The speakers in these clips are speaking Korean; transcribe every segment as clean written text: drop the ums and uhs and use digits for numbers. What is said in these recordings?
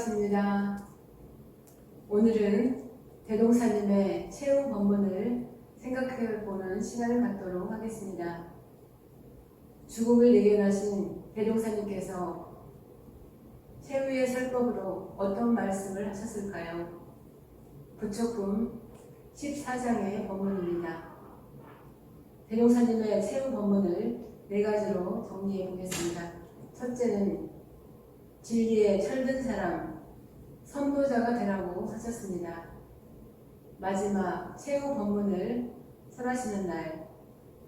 반갑습니다. 오늘은 대동사님의 최후 법문을 생각해보는 시간을 갖도록 하겠습니다. 죽음을 예견하신 대동사님께서 최후의 설법으로 어떤 말씀을 하셨을까요? 부처품 14장의 법문입니다. 대동사님의 최후 법문을 4가지로 정리해 보겠습니다. 첫째는 진리에 철든 사람, 선도자가 되라고 하셨습니다. 마지막 최후 법문을 설하시는 날,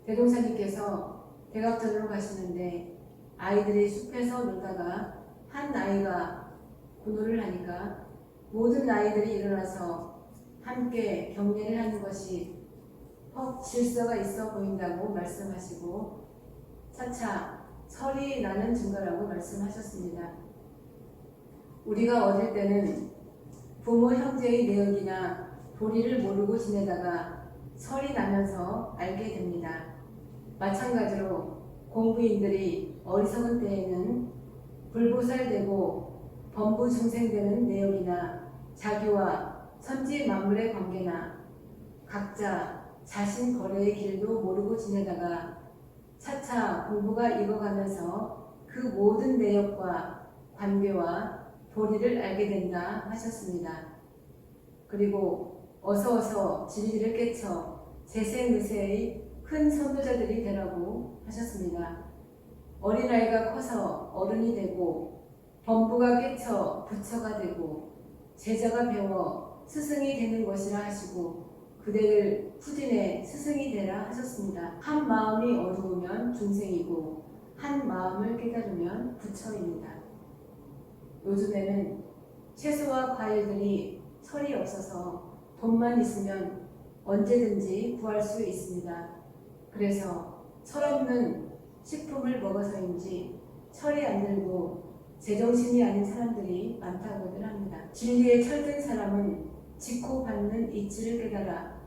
대동사님께서 대각전으로 가시는데 아이들이 숲에서 놀다가 한 아이가 군호를 하니까 모든 아이들이 일어나서 함께 경례를 하는 것이 질서가 있어 보인다고 말씀하시고 차차 설이 나는 증거라고 말씀하셨습니다. 우리가 어릴 때는 부모 형제의 내역이나 도리를 모르고 지내다가 설이 나면서 알게 됩니다. 마찬가지로 공부인들이 어리석은 때에는 불보살되고 범부중생되는 내역이나 자기와 천지 만물의 관계나 각자 자신 거래의 길도 모르고 지내다가 차차 공부가 익어가면서 그 모든 내역과 관계와 도리를 알게 된다 하셨습니다. 그리고 어서 진리를 깨쳐 제세무세의 큰 선도자들이 되라고 하셨습니다. 어린아이가 커서 어른이 되고 범부가 깨쳐 부처가 되고 제자가 배워 스승이 되는 것이라 하시고 그대를 후진해 스승이 되라 하셨습니다. 한 마음이 어두우면 중생이고 한 마음을 깨달으면 부처입니다. 요즘에는 채소와 과일들이 철이 없어서 돈만 있으면 언제든지 구할 수 있습니다. 그래서 철없는 식품을 먹어서인지 철이 안 들고 제정신이 아닌 사람들이 많다고들 합니다. 진리에 철든 사람은 짓고 받는 이치를 깨달아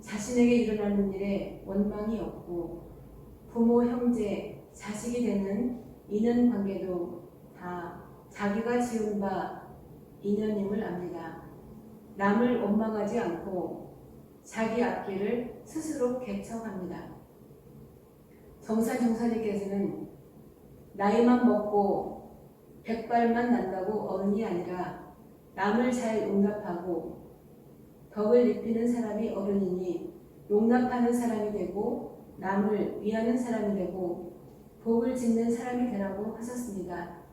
자신에게 일어나는 일에 원망이 없고 부모, 형제, 자식이 되는 인연관계도 다 자기가 지은 바 인연임을 압니다. 남을 원망하지 않고 자기 앞길을 스스로 개척합니다. 정사님께서는 나이만 먹고 백발만 난다고 어른이 아니라 남을 잘 용납하고 덕을 입히는 사람이 어른이니 용납하는 사람이 되고 남을 위하는 사람이 되고 복을 짓는 사람이 되라고 하셨습니다.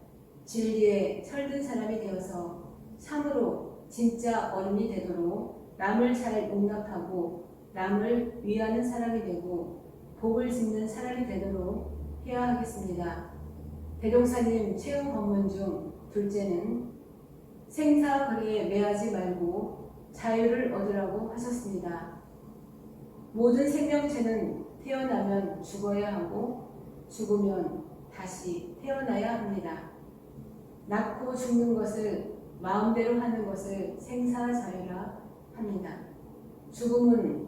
진리에 철든 사람이 되어서 참으로 진짜 어른이 되도록 남을 잘 용납하고 남을 위하는 사람이 되고 복을 짓는 사람이 되도록 해야 하겠습니다. 대동사님 최후 법문 중 둘째는 생사거래에 매하지 말고 자유를 얻으라고 하셨습니다. 모든 생명체는 태어나면 죽어야 하고 죽으면 다시 태어나야 합니다. 낳고 죽는 것을 마음대로 하는 것을 생사자유라 합니다. 죽음은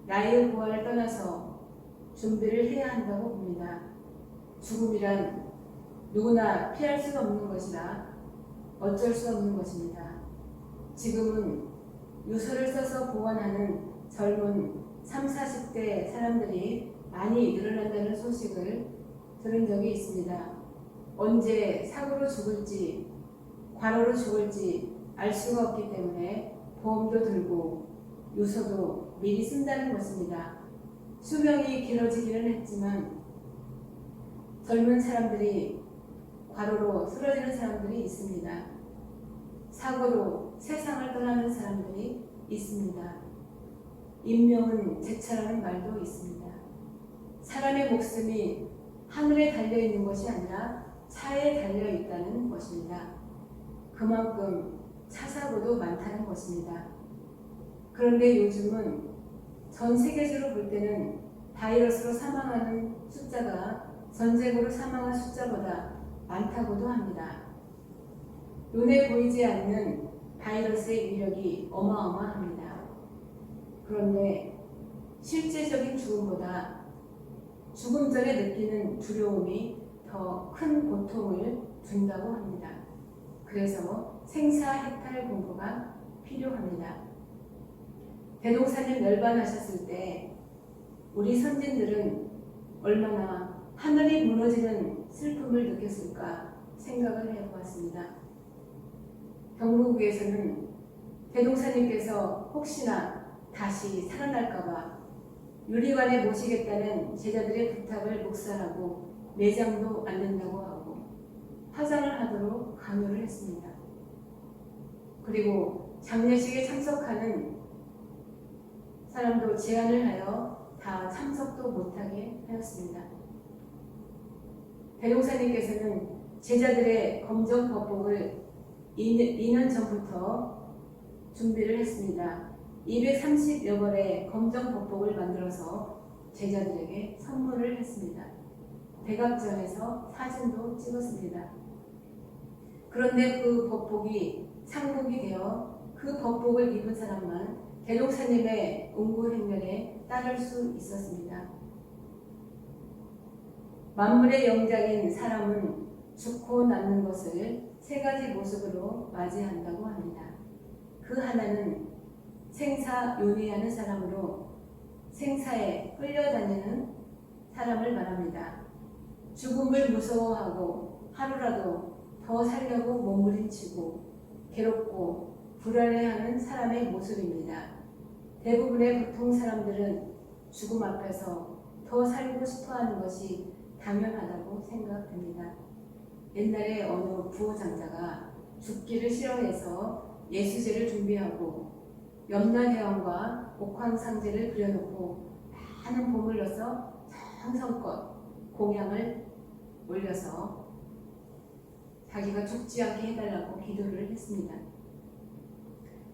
나의 부활을 떠나서 준비를 해야 한다고 봅니다. 죽음이란 누구나 피할 수 없는 것이라 어쩔 수 없는 것입니다. 지금은 유서를 써서 보관하는 젊은 30, 40대 사람들이 많이 늘어난다는 소식을 들은 적이 있습니다. 언제 사고로 죽을지 과로로 죽을지 알 수가 없기 때문에 보험도 들고 유서도 미리 쓴다는 것입니다. 수명이 길어지기는 했지만 젊은 사람들이 과로로 쓰러지는 사람들이 있습니다. 사고로 세상을 떠나는 사람들이 있습니다. 인명은 제차라는 말도 있습니다. 사람의 목숨이 하늘에 달려있는 것이 아니라 차에 달려있다는 것입니다. 그만큼 차사고도 많다는 것입니다. 그런데 요즘은 전 세계적으로 볼 때는 바이러스로 사망하는 숫자가 전쟁으로 사망한 숫자보다 많다고도 합니다. 눈에 보이지 않는 바이러스의 위력이 어마어마합니다. 그런데 실제적인 죽음보다 죽음 전에 느끼는 두려움이 더 큰 고통을 준다고 합니다. 그래서 생사해탈 공부가 필요합니다. 대동사님 멸반하셨을 때 우리 선진들은 얼마나 하늘이 무너지는 슬픔을 느꼈을까 생각을 해보았습니다. 경북에서는 대동사님께서 혹시나 다시 살아날까봐 유리관에 모시겠다는 제자들의 부탁을 묵살하고 매장도 안 된다고 하고 화장을 하도록 강요를 했습니다. 그리고 장례식에 참석하는 사람도 제한을 하여 다 참석도 못하게 하였습니다. 대동사님께서는 제자들의 검정법복을 2년 전부터 준비를 했습니다. 230여 벌의 검정법복을 만들어서 제자들에게 선물을 했습니다. 백악전에서 사진도 찍었습니다. 그런데 그 법복이 상복이 되어 그 법복을 입은 사람만 대동사님의 운구행렬에 따를 수 있었습니다. 만물의 영장인 사람은 죽고 낳는 것을 세 가지 모습으로 맞이한다고 합니다. 그 하나는 생사윤회하는 사람으로 생사에 끌려다니는 사람을 말합니다. 죽음을 무서워하고 하루라도 더 살려고 몸부림치고 괴롭고 불안해하는 사람의 모습입니다. 대부분의 보통 사람들은 죽음 앞에서 더 살고 싶어하는 것이 당연하다고 생각됩니다. 옛날에 어느 부호장자가 죽기를 싫어해서 예수제를 준비하고 염라대왕과 옥황상제를 그려놓고 많은 봄을 넣어서 정성껏 공양을 올려서 자기가 죽지 않게 해달라고 기도를 했습니다.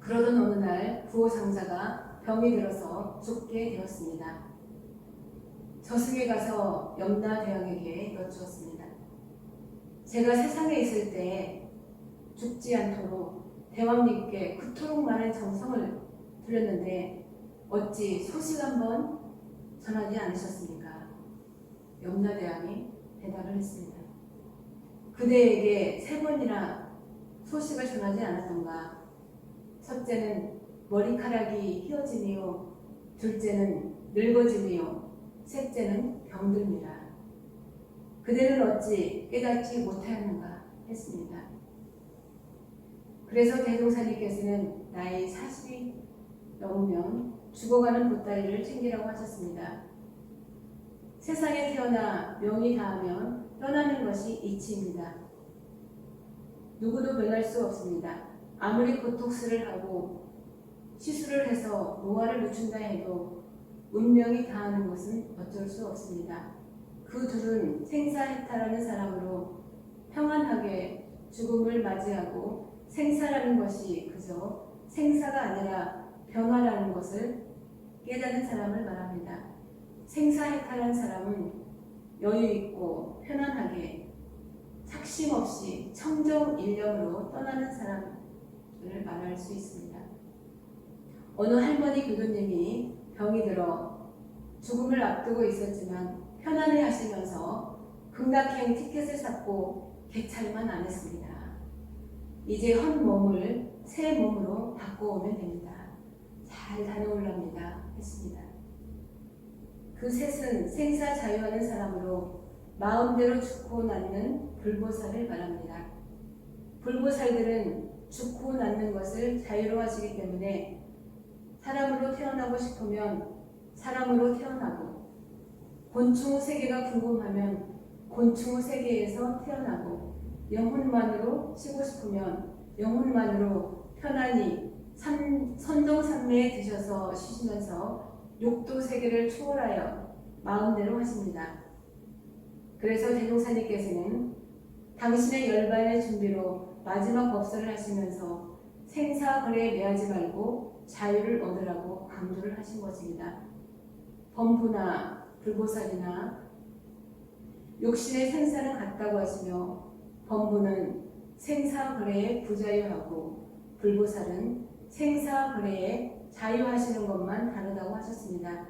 그러던 어느 날 부호상자가 병이 들어서 죽게 되었습니다. 저승에 가서 염라대왕에게 여쭈었습니다. 제가 세상에 있을 때 죽지 않도록 대왕님께 그토록 많은 정성을 들였는데 어찌 소식 한번 전하지 않으셨습니까? 염라대왕이 대답을 했습니다. 그대에게 3번이나 소식을 전하지 않았던가? 첫째는 머리카락이 휘어지니요, 둘째는 늙어지니요, 셋째는 병듭니다. 그대는 어찌 깨닫지 못하였는가 했습니다. 그래서 대종사님께서는 나이 40이 넘으면 죽어가는 보따리를 챙기라고 하셨습니다. 세상에 태어나 명이 닿으면 떠나는 것이 이치입니다. 누구도 변할 수 없습니다. 아무리 보톡스를 하고 시술을 해서 노화를 늦춘다 해도 운명이 닿는 것은 어쩔 수 없습니다. 그 둘은 생사해탈하는 사람으로 평안하게 죽음을 맞이하고 생사라는 것이 그저 생사가 아니라 변화라는 것을 깨닫는 사람을 말합니다. 생사해탈한 사람은 여유있고 편안하게 착심 없이 청정일념으로 떠나는 사람을 말할 수 있습니다. 어느 할머니 교도님이 병이 들어 죽음을 앞두고 있었지만 편안해 하시면서 극락행 티켓을 샀고 개찰만 안 했습니다. 이제 헌 몸을 새 몸으로 바꿔오면 됩니다. 잘 다녀올랍니다 했습니다. 그 셋은 생사 자유하는 사람으로 마음대로 죽고 낳는 불보살을 말합니다. 불보살들은 죽고 낳는 것을 자유로워하시기 때문에 사람으로 태어나고 싶으면 사람으로 태어나고 곤충 세계가 궁금하면 곤충 세계에서 태어나고 영혼만으로 쉬고 싶으면 영혼만으로 편안히 선정산매에 드셔서 쉬시면서 육도 세계를 초월하여 마음대로 하십니다. 그래서 대종사님께서는 당신의 열반의 준비로 마지막 법설을 하시면서 생사거래에 매하지 말고 자유를 얻으라고 강조를 하신 것입니다. 범부나 불보살이나 욕심의 생사는 같다고 하시며 범부는 생사거래에 부자유하고 불보살은 생사거래에 자유하시는 것만 다르다고 하셨습니다.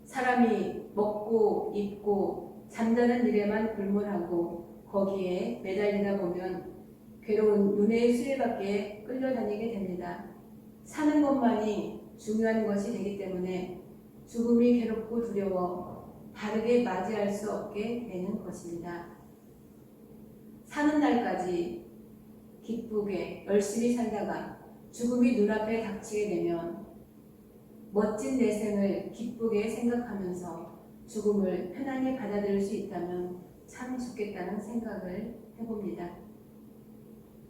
사람이 먹고 입고 잠자는 일에만 불문하고 거기에 매달리다 보면 괴로운 윤회의 수레바퀴에 끌려다니게 됩니다. 사는 것만이 중요한 것이 되기 때문에 죽음이 괴롭고 두려워 바르게 맞이할 수 없게 되는 것입니다. 사는 날까지 기쁘게 열심히 살다가 죽음이 눈앞에 닥치게 되면 멋진 내 생을 기쁘게 생각하면서 죽음을 편안히 받아들일 수 있다면 참 좋겠다는 생각을 해봅니다.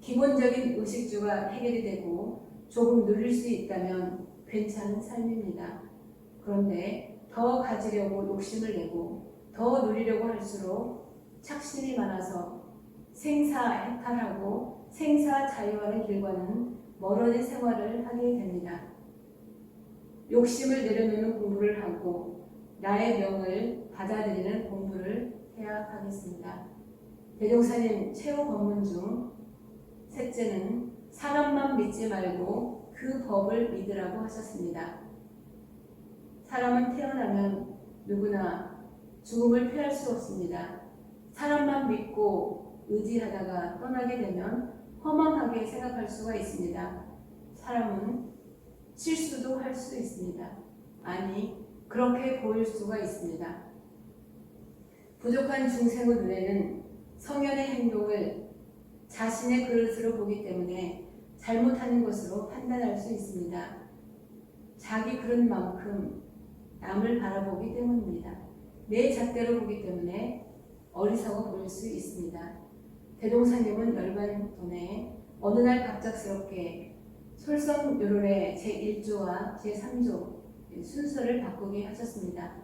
기본적인 의식주가 해결이 되고 조금 누릴 수 있다면 괜찮은 삶입니다. 그런데 더 가지려고 욕심을 내고 더 누리려고 할수록 착심이 많아서 생사해탈하고 생사자유하는 길과는 멀어진 생활을 하게 됩니다. 욕심을 내려놓는 공부를 하고 나의 명을 받아들이는 공부를 해야 하겠습니다. 대종사님 최후 법문 중 셋째는 사람만 믿지 말고 그 법을 믿으라고 하셨습니다. 사람은 태어나면 누구나 죽음을 피할 수 없습니다. 사람만 믿고 의지하다가 떠나게 되면 허망하게 생각할 수가 있습니다. 사람은 실수도 할 수 있습니다. 아니, 그렇게 보일 수가 있습니다. 부족한 중생의 눈에는 성현의 행동을 자신의 그릇으로 보기 때문에 잘못하는 것으로 판단할 수 있습니다. 자기 그릇만큼 남을 바라보기 때문입니다. 내 잣대로 보기 때문에 어리석어 보일 수 있습니다. 대종사님은 열반 전에 어느 날 갑작스럽게 솔선요론의 제1조와 제3조 순서를 바꾸게 하셨습니다.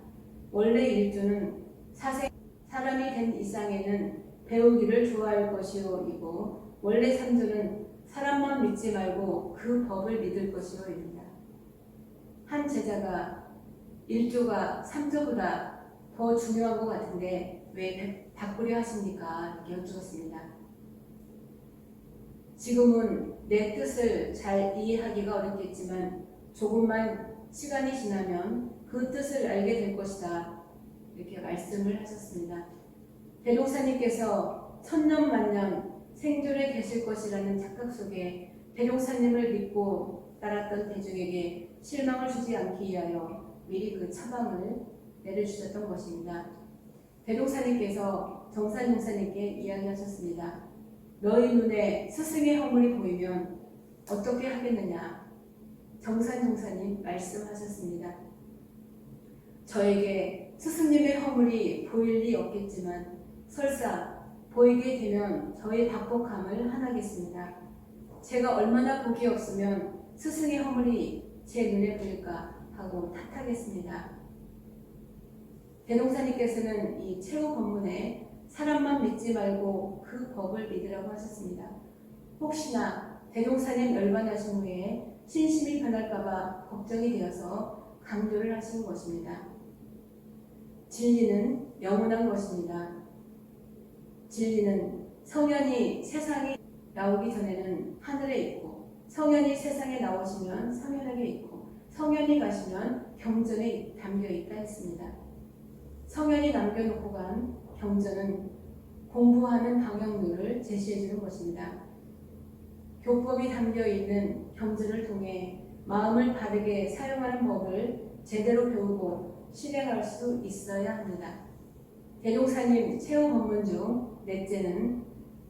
원래 1조는 사람이 된 이상에는 배우기를 좋아할 것이요 이고 원래 3조는 사람만 믿지 말고 그 법을 믿을 것이요입니다. 한 제자가 1조가 3조보다 더 중요한 것 같은데 왜 바꾸려 하십니까? 이렇게 여쭈었습니다. 지금은 내 뜻을 잘 이해하기가 어렵겠지만 조금만 시간이 지나면 그 뜻을 알게 될 것이다. 이렇게 말씀을 하셨습니다. 대종사님께서 천년만년 생존에 계실 것이라는 착각 속에 대종사님을 믿고 따랐던 대중에게 실망을 주지 않기 위하여 미리 그 처방을 내려주셨던 것입니다. 대종사님께서 정산용사님께 이야기하셨습니다. 너희 눈에 스승의 허물이 보이면 어떻게 하겠느냐? 정산용사님 말씀하셨습니다. 저에게 스승님의 허물이 보일 리 없겠지만 설사 보이게 되면 저의 박복함을 하나겠습니다. 제가 얼마나 복이 없으면 스승의 허물이 제 눈에 보일까 하고 탓하겠습니다. 대종사님께서는 이 최후 법문에 사람만 믿지 말고 그 법을 믿으라고 하셨습니다. 혹시나 대종사님 열반하신 후에 신심이 변할까봐 걱정이 되어서 강조를 하신 것입니다. 진리는 영원한 것입니다. 진리는 성현이 세상에 나오기 전에는 하늘에 있고 성현이 세상에 나오시면 성현에게 있고 성현이 가시면 경전에 담겨있다 했습니다. 성현이 남겨놓고 간 경전은 공부하는 방향론을 제시해주는 것입니다. 교법이 담겨있는 경전을 통해 마음을 바르게 사용하는 법을 제대로 배우고 실행할 수 있어야 합니다. 대종사님 최후 법문 중 넷째는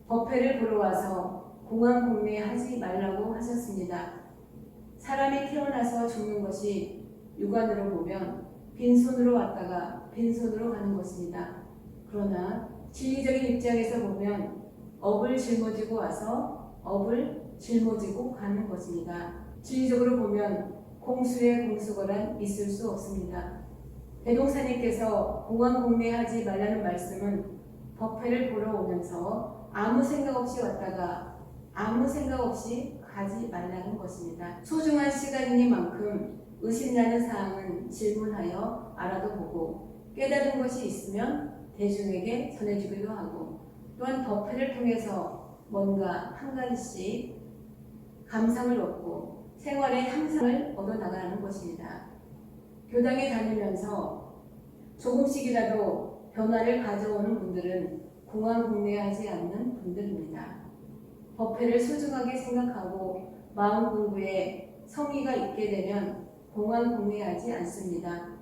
법회를 보러 와서 공황공내 하지 말라고 하셨습니다. 사람이 태어나서 죽는 것이 육안으로 보면 빈손으로 왔다가 빈손으로 가는 것입니다. 그러나 진리적인 입장에서 보면 업을 짊어지고 와서 업을 짊어지고 가는 것입니다. 진리적으로 보면 공수의 공수거란 있을 수 없습니다. 대종사님께서 공황공내하지 말라는 말씀은 법회를 보러 오면서 아무 생각 없이 왔다가 아무 생각 없이 가지 말라는 것입니다. 소중한 시간이니만큼 의심나는 사항은 질문하여 알아도 보고 깨달은 것이 있으면 대중에게 전해주기도 하고 또한 법회를 통해서 뭔가 한 가지씩 감상을 얻고 생활의 향상을 얻어나가는 것입니다. 교당에 다니면서 조금씩이라도 변화를 가져오는 분들은 공황공내하지 않는 분들입니다. 법회를 소중하게 생각하고 마음 공부에 성의가 있게 되면 공황공해하지 않습니다.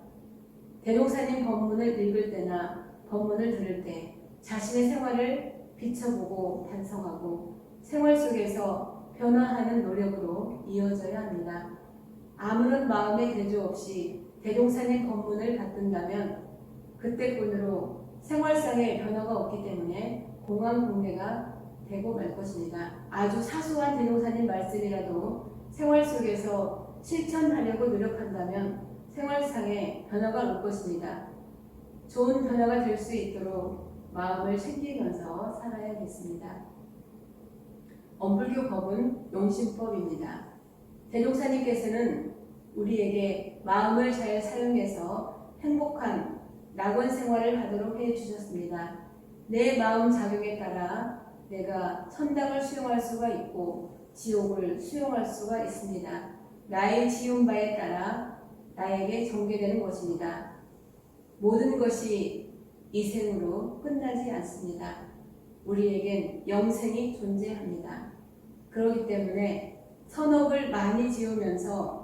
대동사님 법문을 읽을 때나 법문을 들을 때 자신의 생활을 비춰보고 반성하고 생활 속에서 변화하는 노력으로 이어져야 합니다. 아무런 마음의 대조 없이 대동사님 법문을 받든다면 그때뿐으로 생활상의 변화가 없기 때문에 공황공해가 되고 말 것입니다. 아주 사소한 대동사님 말씀이라도 생활 속에서 실천하려고 노력한다면 생활상의 변화가 올 것입니다. 좋은 변화가 될 수 있도록 마음을 챙기면서 살아야겠습니다. 엄불교 법은 용심법입니다. 대종사님께서는 우리에게 마음을 잘 사용해서 행복한 낙원 생활을 하도록 해주셨습니다. 내 마음 작용에 따라 내가 천당을 수용할 수가 있고 지옥을 수용할 수가 있습니다. 나의 지은 바에 따라 나에게 전개되는 것입니다. 모든 것이 이 생으로 끝나지 않습니다. 우리에겐 영생이 존재합니다. 그렇기 때문에 선업을 많이 지으면서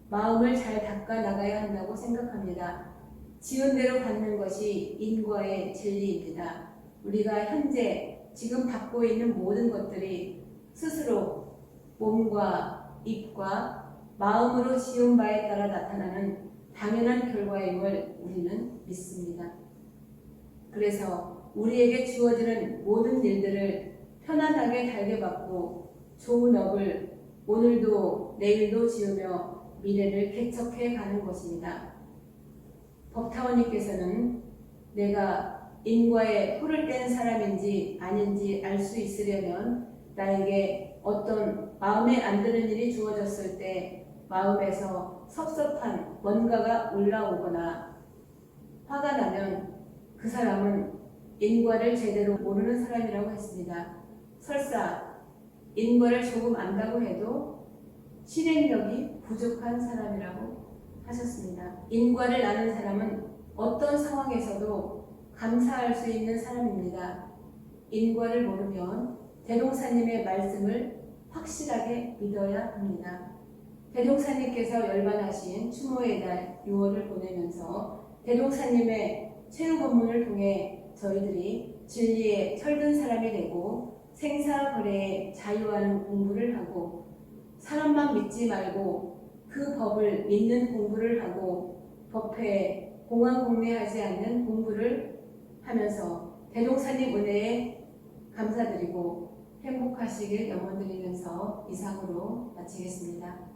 마음을 잘 닦아 나가야 한다고 생각합니다. 지은 대로 받는 것이 인과의 진리입니다. 우리가 현재 지금 받고 있는 모든 것들이 스스로 몸과 입과 마음으로 지은 바에 따라 나타나는 당연한 결과임을 우리는 믿습니다. 그래서 우리에게 주어지는 모든 일들을 편안하게 달게받고 좋은 업을 오늘도 내일도 지으며 미래를 개척해 가는 것입니다. 법타원님께서는 내가 인과에 풀을 뗀 사람인지 아닌지 알 수 있으려면 나에게 어떤 마음에 안 드는 일이 주어졌을 때 마음에서 섭섭한 뭔가가 올라오거나 화가 나면 그 사람은 인과를 제대로 모르는 사람이라고 했습니다. 설사 인과를 조금 안다고 해도 실행력이 부족한 사람이라고 하셨습니다. 인과를 아는 사람은 어떤 상황에서도 감사할 수 있는 사람입니다. 인과를 모르면 대동사님의 말씀을 확실하게 믿어야 합니다. 대동사님께서 열반하신 추모의 날 6월을 보내면서 대동사님의 최후 법문을 통해 저희들이 진리에 철든 사람이 되고 생사거래에 자유하는 공부를 하고 사람만 믿지 말고 그 법을 믿는 공부를 하고 법회에 공황공매하지 않는 공부를 하면서 대종사님 은혜에 감사드리고 행복하시길 염원드리면서 이상으로 마치겠습니다.